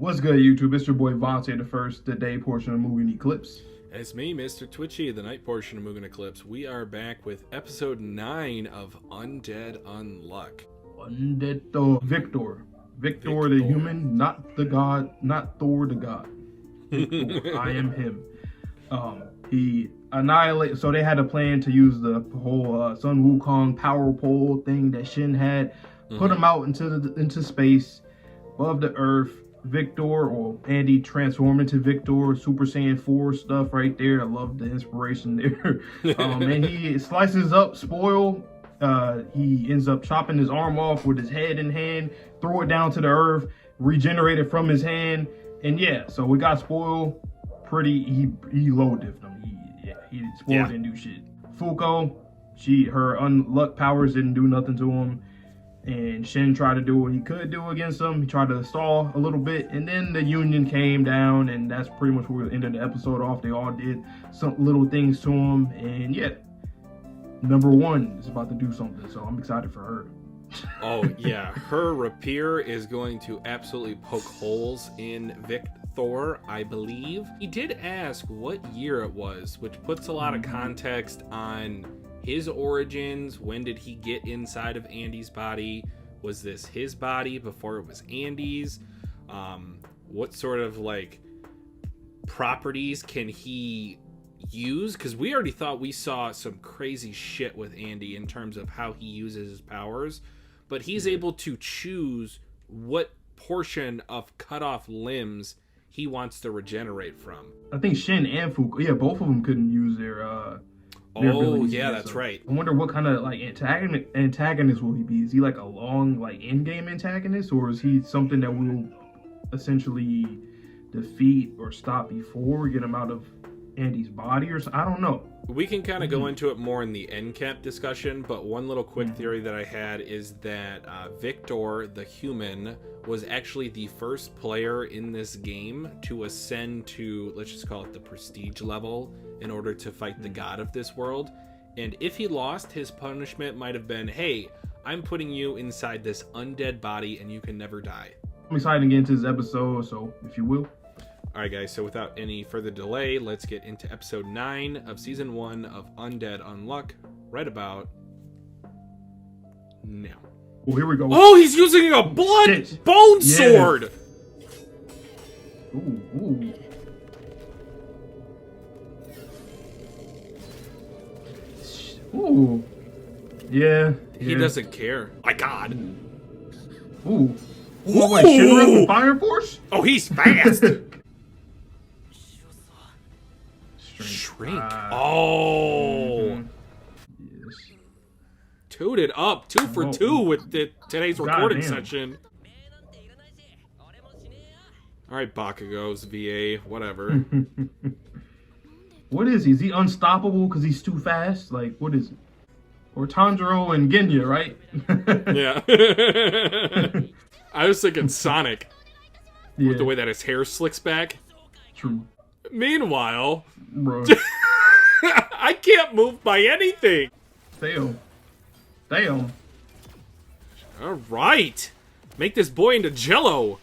What's good, YouTube? It's your boy Vontae, the first today portion of Mugen Eclipse. It's me, Mr. Twitchy, the night portion of Mugen Eclipse. We are back with episode 9 of Undead Unluck. Undead Victhor. Victhor the human, not the god, not Thor the god. Victhor, I am him. He annihilated, so they had a plan to use the whole Sun Wukong power pole thing that Shin had, put him out into space, above the earth. Victhor, or Andy transformed into Victhor, Super Saiyan 4 stuff right there. I love the inspiration there. And he slices up Spoil. He ends up chopping his arm off with his head in hand, throw it down to the earth, regenerate it from his hand. And yeah, so we got Spoil pretty, he low diffed him. Spoil didn't do shit. Fuuko, her unluck powers didn't do nothing to him. And Shin tried to do what he could do against them. He tried to stall a little bit, and then the Union came down, and that's pretty much where we ended the episode off. They all did some little things to him, and yeah, number one is about to do something, so I'm excited for her. Oh yeah, her rapier is going to absolutely poke holes in Victhor, I believe. He did ask what year it was, which puts a lot of context on his origins. When did he get inside of Andy's body? Was this his body before it was Andy's? What sort of like properties can he use? Because we already thought we saw some crazy shit with Andy in terms of how he uses his powers, but he's able to choose what portion of cut off limbs he wants to regenerate from. I think Shin and Fuuko, yeah, both of them couldn't use their oh yeah, that's right. I wonder what kind of like antagonist will he be? Is he like a long like in-game antagonist, or is he something that we'll essentially defeat or stop before we get him out of Andy's body, or I don't know. We can kind of go into it more in the end cap discussion, but one little quick theory that I had is that Victhor the human was actually the first player in this game to ascend to, let's just call it the prestige level, in order to fight the god of this world. And if he lost, his punishment might have been, hey, I'm putting you inside this undead body and you can never die. I'm excited to get into this episode, so if you will. Alright guys, so without any further delay, let's get into episode 9 of season 1 of Undead Unluck, right about now. Well, here we go. Oh, he's using a bone sword! Ooh. Ooh. Yeah. He doesn't care. My god. Ooh. Wait, Shinra from Fire Force? Oh, he's fast! Shrink. Oh. Yes. Tooted up. 2 for 2 with today's recording session. Alright, Bakugos, VA, whatever. What is he? Is he unstoppable because he's too fast? Like, what is it? Or Tanjiro and Genya, right? Yeah. I was thinking Sonic. Yeah. With the way that his hair slicks back. True. Meanwhile, bro, I can't move by anything. Damn. All right, make this boy into Jello.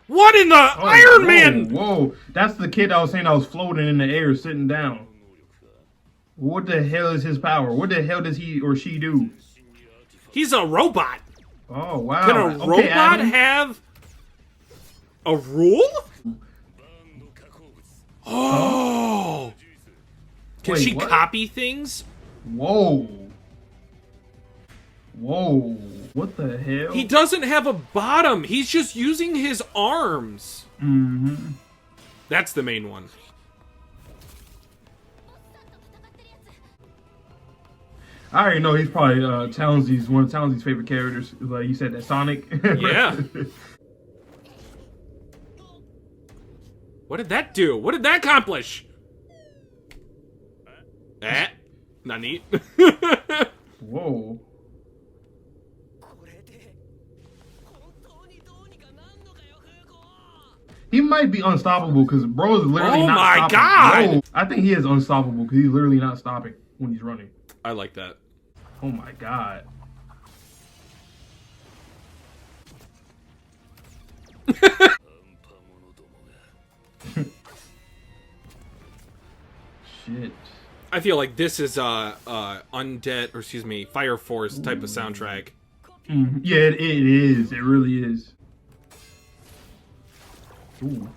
What in the Iron Man? Whoa, that's the kid I was saying I was floating in the air, sitting down. What the hell is his power? What the hell does he or she do? He's a robot. Oh wow! Can a robot have a rule? Oh! Can she copy things? Whoa! What the hell? He doesn't have a bottom. He's just using his arms. That's the main one. I already know he's probably one of Townsley's favorite characters. Like you said, that Sonic. Yeah. What did that do? What did that accomplish? Not neat. Whoa. He might be unstoppable because bro is literally not stopping. Oh my god! I think he is unstoppable because he's literally not stopping when he's running. I like that. Oh my god. Shit. I feel like this is Undead, or excuse me, Fire Force type of soundtrack. Yeah, it is. It really is. Ooh.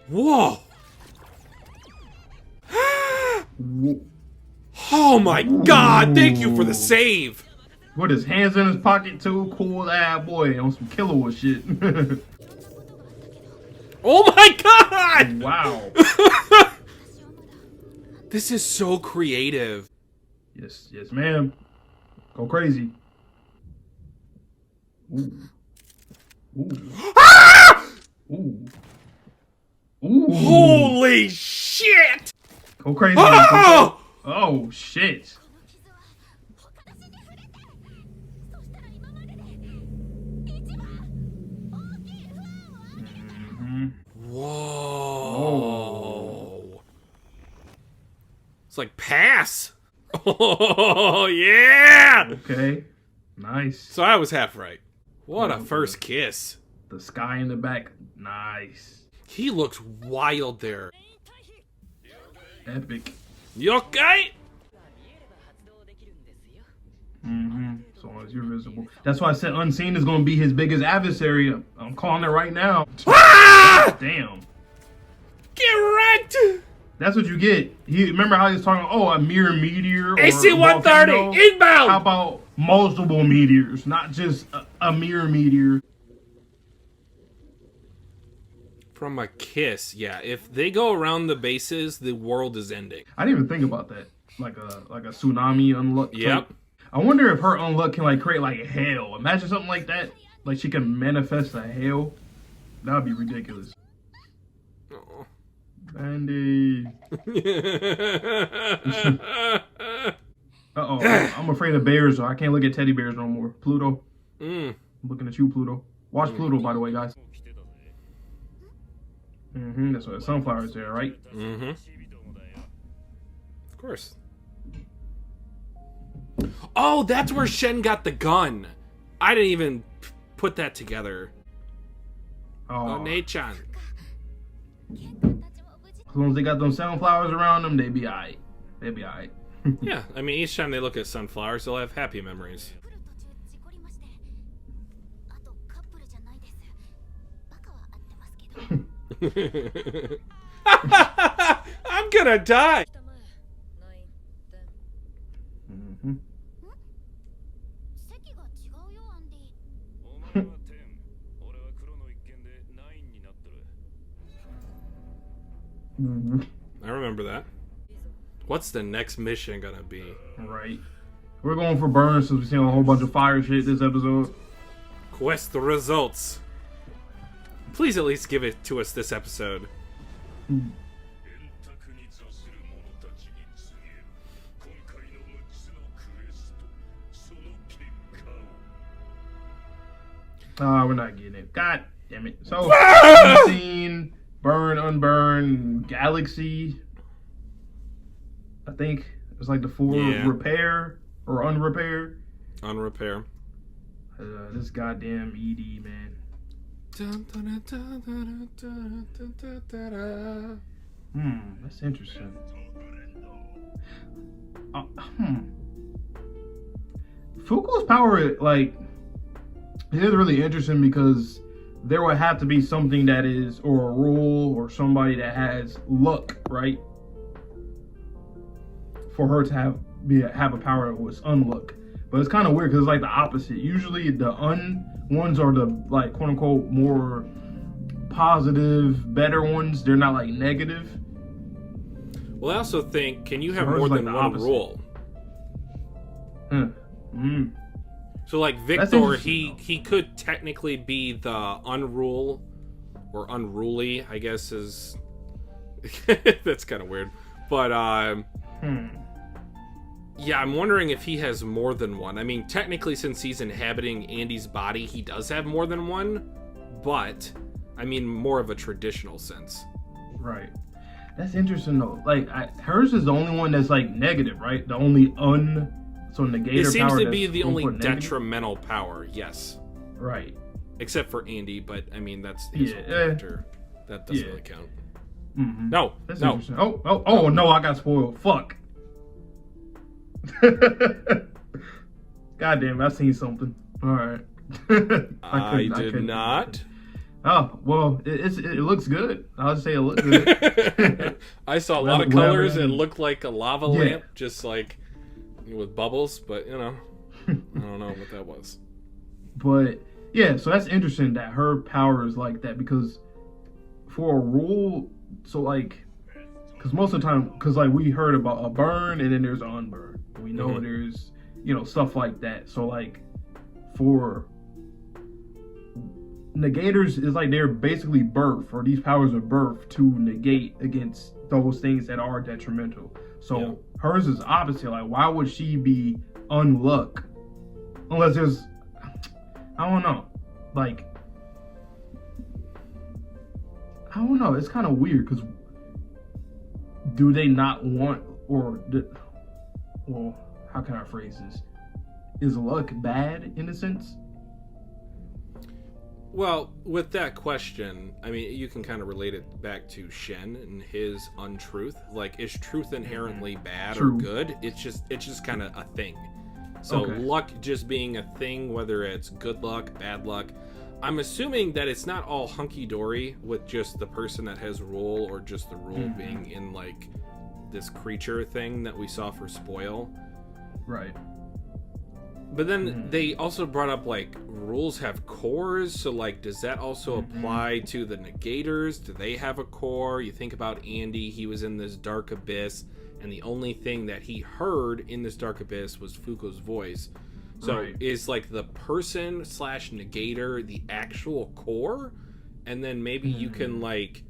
Whoa! Whoa. Oh my god, thank you for the save! With his hands in his pocket too, cool ass boy on some killer shit. Oh my god! Wow. This is so creative. Yes, ma'am. Go crazy. Ooh. Ooh. Ah! Ooh. Ooh. Holy shit! Go crazy. Oh! Oh shit. Whoa. It's like pass. Oh, yeah. Okay. Nice. So I was half right. What a first kiss. The sky in the back. Nice. He looks wild there. Epic. You okay? As long as you're visible. That's why I said Unseen is going to be his biggest adversary. I'm calling it right now. Ah! Damn. Get wrecked! That's what you get. Remember how he was talking, oh, a mere meteor? Or AC-130, volcano? inbound! How about multiple meteors, not just a mere meteor? From a kiss, yeah. If they go around the bases, the world is ending. I didn't even think about that. Like a tsunami unluck. Yep. I wonder if her unluck can like create like hell. Imagine something like that. Like she can manifest a hell. That would be ridiculous. Oh. Bandy. Uh-oh. I'm afraid of bears, so I can't look at teddy bears no more. Pluto. I'm looking at you, Pluto. Watch Pluto, by the way, guys. That's what sunflowers there, right? Of course. Oh, that's where Shen got the gun. I didn't even put that together. Oh, Nei-chan. As long as they got those sunflowers around them, they be alright. They be alright. Yeah, I mean, each time they look at sunflowers, they'll have happy memories. I'm gonna die. I remember that. What's the next mission gonna be? Right. We're going for burns since we've seen a whole bunch of fire shit this episode. Quest the results. Please at least give it to us this episode. We're not getting it. God damn it. So, Unseen, Burn, Unburn, Galaxy. I think it's like the 4 repair or unrepair. Unrepair. This goddamn ED, man. That's interesting. Fuuko's power, like, it is really interesting because there would have to be something that is, or a rule, or somebody that has luck, right? For her to have a power that was unluck. But it's kind of weird because it's like the opposite. Usually the ones are the, like, quote unquote more positive, better ones. They're not like negative. Well, I also think, can you have So more hers is than like the one opposite. rule? So like Victhor, he could technically be the unrule or unruly, I guess is that's kind of weird. But yeah, I'm wondering if he has more than one. I mean, technically, since he's inhabiting Andy's body, he does have more than one, but I mean more of a traditional sense. Right. That's interesting though. Like hers is the only one that's like negative, right? The only so negator It seems power to be the only negative? detrimental power. Yes. Right. Except for Andy, but I mean that's his whole character. That doesn't really count. Mm-hmm. No, that's no. Interesting. Oh no! I got spoiled. Fuck. God damn! I seen something. All right. I did not. Oh well, it looks good. I'll just say it looks good. I saw a lot of colors. It looked like a lava lamp, just like with bubbles. But you know, I don't know what that was. But yeah, so that's interesting that her power is like that because for a rule, so like, because most of the time, because like we heard about a burn and then there's an unburn. We know there's stuff like that. So like for negators is like they're basically birth, or these powers are birth to negate against those things that are detrimental. So hers is opposite. Like, why would she be unluck? Unless there's, I don't know. Like, I don't know. It's kind of weird because do they not want, or well, how can I phrase this? Is luck bad in a sense? Well, with that question, I mean, you can kind of relate it back to Shen and his untruth. Like, is truth inherently bad or good? It's just kind of a thing. So luck just being a thing, whether it's good luck, bad luck. I'm assuming that it's not all hunky-dory with just the person that has rule, or just the rule being in, like, this creature thing that we saw for Spoil. Right. But then they also brought up, like, rules have cores, so, like, does that also apply to the negators? Do they have a core? You think about Andy, he was in this dark abyss, and the only thing that he heard in this dark abyss was Fuuko's voice. So is, like, the person / negator the actual core? And then maybe you can, like,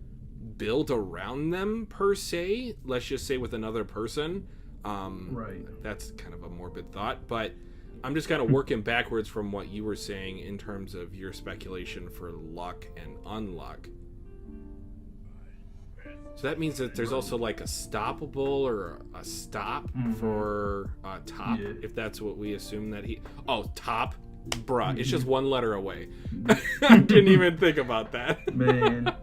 build around them, per se? Let's just say with another person. That's kind of a morbid thought, but I'm just kind of working backwards from what you were saying in terms of your speculation for luck and unluck. So that means that there's also like a stoppable or a stop for top, if that's what we assume that he... Oh, top? Bruh, it's just one letter away. I didn't even think about that. Man.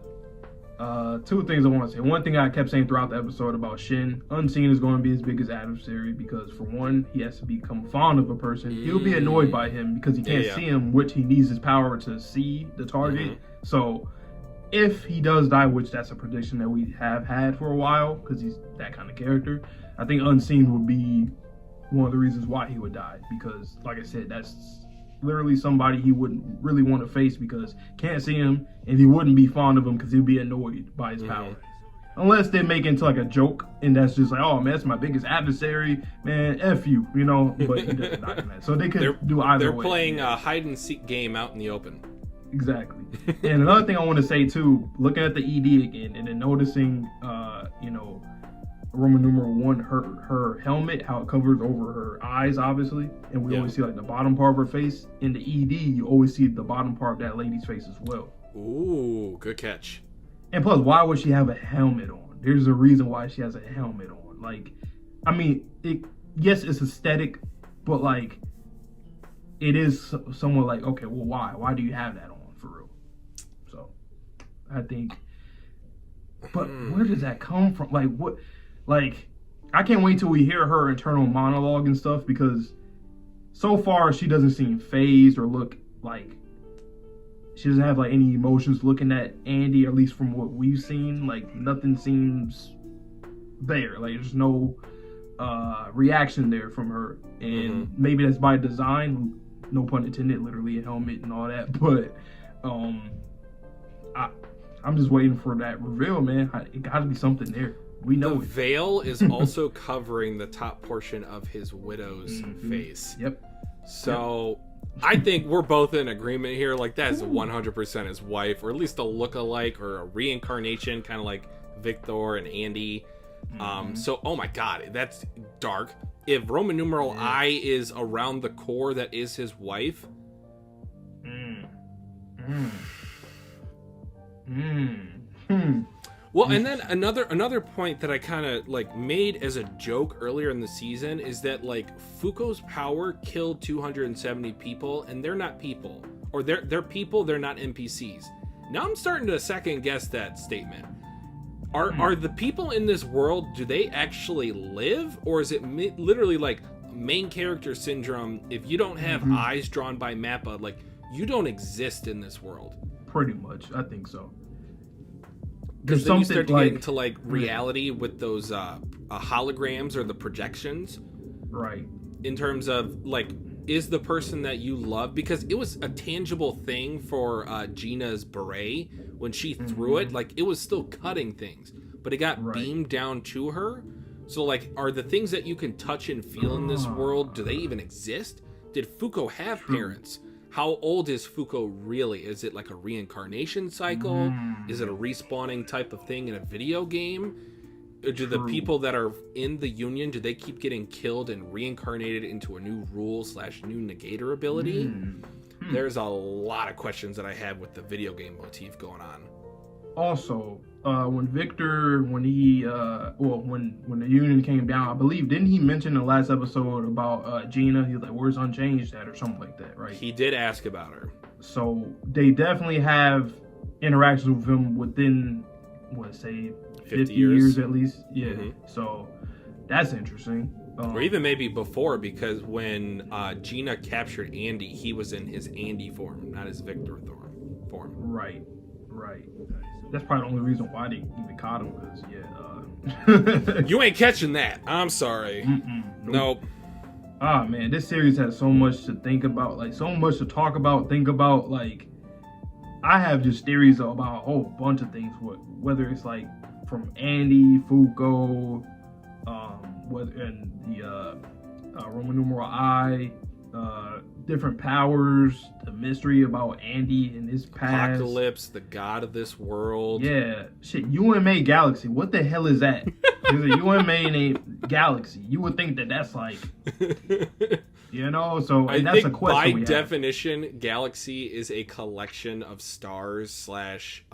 Two things I want to say. One thing I kept saying throughout the episode about Shin, Unseen is going to be his biggest adversary because, for one, he has to become fond of a person. He'll be annoyed by him because he can't see him, which he needs his power to see the target. So if he does die, which that's a prediction that we have had for a while because he's that kind of character, I think Unseen would be one of the reasons why he would die because, like I said, that's literally somebody he wouldn't really want to face because can't see him and he wouldn't be fond of him because he'd be annoyed by his power. Unless they make it into like a joke and that's just like, oh man, that's my biggest adversary, man, F you, you know, but he doesn't die from that. So they could do either They're way. playing a hide and seek game out in the open. Exactly. And another thing I want to say too, looking at the ED again and then noticing, Roman numeral 1, her helmet, how it covers over her eyes, obviously, and we always see like the bottom part of her face. In the ED, you always see the bottom part of that lady's face as well. Ooh, good catch. And plus, why would she have a helmet on? There's a reason why she has a helmet on. Like, I mean, yes, it's aesthetic, but like, it is somewhat like, okay, well, why? Why do you have that on for real? So, I think, but where does that come from? Like, what? Like, I can't wait till we hear her internal monologue and stuff because so far she doesn't seem phased or look like she doesn't have like any emotions looking at Andy, or at least from what we've seen. Like, nothing seems there. Like, there's no reaction there from her, and maybe that's by design. No pun intended. Literally a helmet and all that, but I'm just waiting for that reveal, man. It got to be something there. We know the veil is also covering the top portion of his widow's face. Yep. So I think we're both in agreement here. Like, that is 100% his wife, or at least a look-alike or a reincarnation, kind of like Victhor and Andy. So, oh my God, that's dark. If Roman numeral I is around the core that is his wife. Well, and then another point that I kind of like made as a joke earlier in the season is that like Fuuko's power killed 270 people, and they're not people. or they're people, they're not NPCs. Now I'm starting to second guess that statement. Are the people in this world, do they actually live, or is it literally like main character syndrome? If you don't have eyes drawn by Mappa, like you don't exist in this world. Pretty much, I think so. Because then you start to get into like reality with those holograms or the projections, right? In terms of like, is the person that you love, because it was a tangible thing for Gina's beret when she threw it, like it was still cutting things, but it got beamed down to her. So like, are the things that you can touch and feel in this world, do they even exist? Did Fuuko have parents? How old is Fuuko really? Is it like a reincarnation cycle? Is it a respawning type of thing in a video game? Or do the people that are in the Union, do they keep getting killed and reincarnated into a new rule/new negator ability? There's a lot of questions that I have with the video game motif going on. Also, when Victhor, when the Union came down, I believe, didn't he mention in the last episode about Gina? He was like, "Where's Unchanged at?" or something like that, right? He did ask about her. So they definitely have interactions with him within, what, say, 50 years at least. Yeah. So that's interesting. Or even maybe before, because when Gina captured Andy, he was in his Andy form, not his Victhor form. Right. That's probably the only reason why they even caught him, because, You ain't catching that. I'm sorry. Nope. Ah, man, this series has so much to think about, like, so much to talk about, think about. Like, I have just theories about a whole bunch of things, whether it's, like, from Andy, Fuuko, and the Roman numeral I, different powers, the mystery about Andy and his past. Apocalypse, the god of this world. Yeah, shit, UMA Galaxy. What the hell is that? There's a UMA named Galaxy. You would think that that's like, you know, so and that's a question. By definition, Galaxy is a collection of stars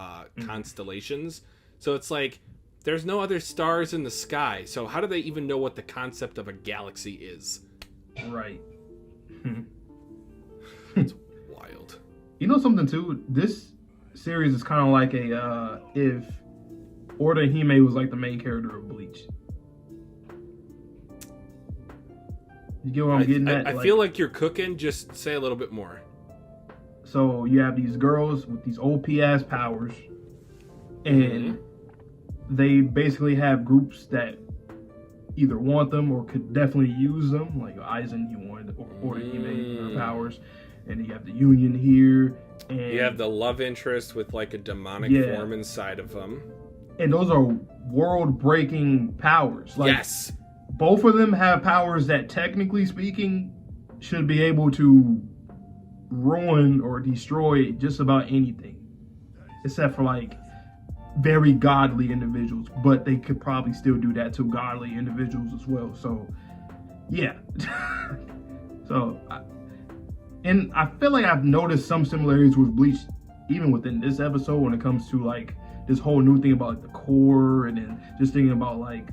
/ constellations. So it's like, there's no other stars in the sky. So how do they even know what the concept of a galaxy is? Right. It's wild. You know something too? This series is kind of like a if Order Hime was like the main character of Bleach. You get what I'm getting at? I feel like you're cooking. Just say a little bit more. So you have these girls with these OP ass powers, and they basically have groups that either want them or could definitely use them, like Aizen, you wanted, or Order Hime, her powers. And you have the Union here, and you have the love interest with like a demonic form inside of them. And those are world-breaking powers. Like, yes, both of them have powers that, technically speaking, should be able to ruin or destroy just about anything, except for like very godly individuals. But they could probably still do that to godly individuals as well. So, yeah. And I feel like I've noticed some similarities with Bleach, even within this episode, when it comes to like this whole new thing about like the core, and then just thinking about like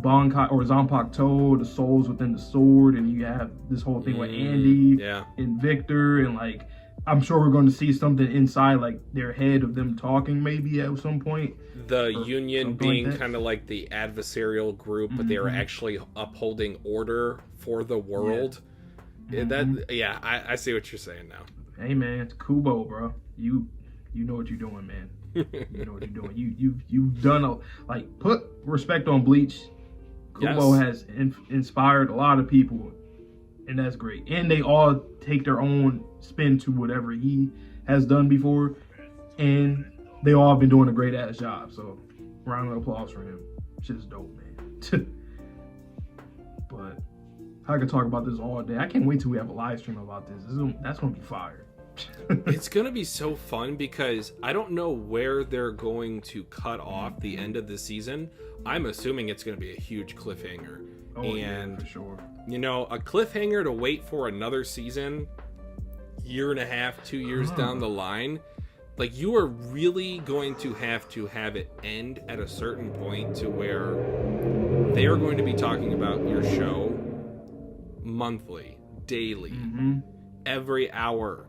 Bankai or Zanpakuto, the souls within the sword, and you have this whole thing with Andy and Victhor, and like I'm sure we're going to see something inside like their head of them talking maybe at some point. The Union being like kind of like the adversarial group, but they are actually upholding order for the world. I see what you're saying now. Hey man, it's Kubo, bro. You know what you're doing, man. You know what you're doing. You've done put respect on Bleach. Kubo has inspired a lot of people, and that's great. And they all take their own spin to whatever he has done before, and they all have been doing a great ass job. So, round of applause for him. Shit's dope, man. But I could talk about this all day. I can't wait till we have a live stream about this. That's gonna be fire. It's gonna be so fun because I don't know where they're going to cut off the end of the season. I'm assuming it's gonna be a huge cliffhanger. Yeah, for sure. You know, a cliffhanger to wait for another season, year and a half, 2 years down the line. Like, you are really going to have it end at a certain point to where they are going to be talking about your show monthly, daily, every hour.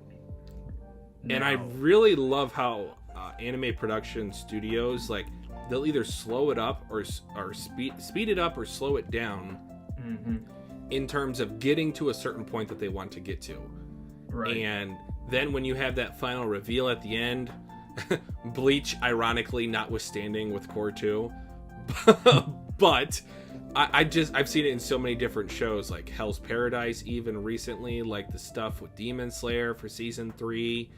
And I really love how anime production studios, like, they'll either slow it up or speed it up or slow it down in terms of getting to a certain point that they want to get to. Right. And then when you have that final reveal at the end, Bleach, ironically, notwithstanding with Core 2, but I've seen it in so many different shows, like Hell's Paradise, even recently, like the stuff with Demon Slayer for season 3.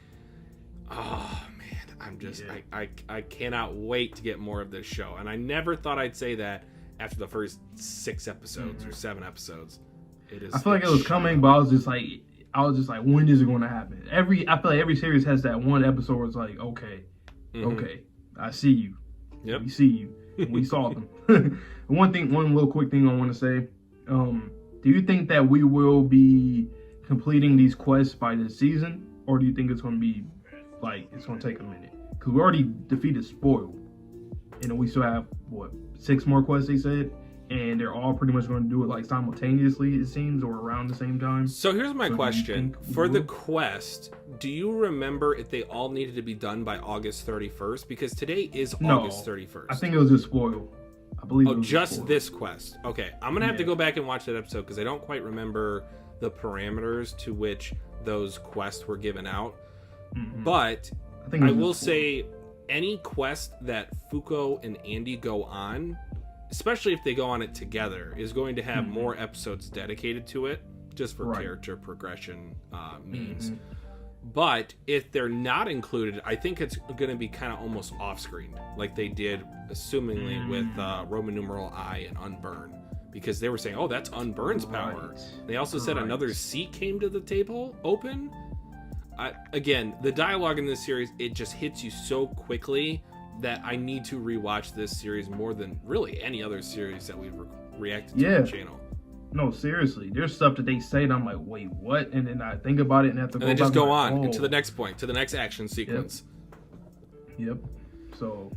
Oh man, I'm just I cannot wait to get more of this show. And I never thought I'd say that after the first 6 episodes or 7 episodes. I feel like it was coming, but I was just like, when is it going to happen? I feel like every series has that one episode where it's like, okay, I see you. Yep. We see you. We saw them. One little quick thing I want to say. Do you think that we will be completing these quests by this season, or do you think it's going to be like it's going to take a minute? Because we already defeated Spoil, and we still have 6 more quests, they said, and they're all pretty much going to do it like simultaneously, it seems, or around the same time. So here's my question for the quest: do you remember if they all needed to be done by August 31st? Because today is August 31st. I think it was just Spoil. I believe. Oh, just this quest. Okay, I'm gonna have to go back and watch that episode because I don't quite remember the parameters to which those quests were given out. But I will say, any quest that Fuuko and Andy go on, especially if they go on it together, is going to have more episodes dedicated to it, just for character progression means. But if they're not included, I think it's going to be kind of almost off-screen, like they did, assumingly, with Roman numeral I and Unburn, because they were saying, oh, that's Unburn's power. They also said another seat came to the table, open. Again, the dialogue in this series, it just hits you so quickly that I need to rewatch this series more than really any other series that we've reacted to on the channel. No, seriously. There's stuff that they say and I'm like, wait, what? And then I think about it and have to go back. And then just go on to the next point, to the next action sequence. Yep. So,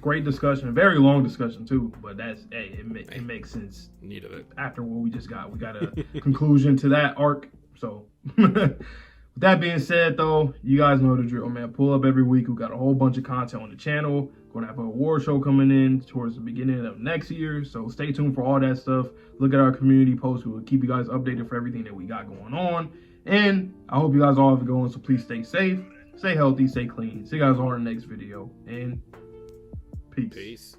great discussion. Very long discussion, too. But that's, it makes sense. Needed it. After what we just got. We got a conclusion to that arc. So, with that being said, though, you guys know the drill, man. Pull up every week. We got a whole bunch of content on the channel. Going to have an award show coming in towards the beginning of next year. So stay tuned for all that stuff. Look at our community posts. We'll keep you guys updated for everything that we got going on. And I hope you guys all have a good one. So please stay safe, stay healthy, stay clean. See you guys all in the next video. And peace.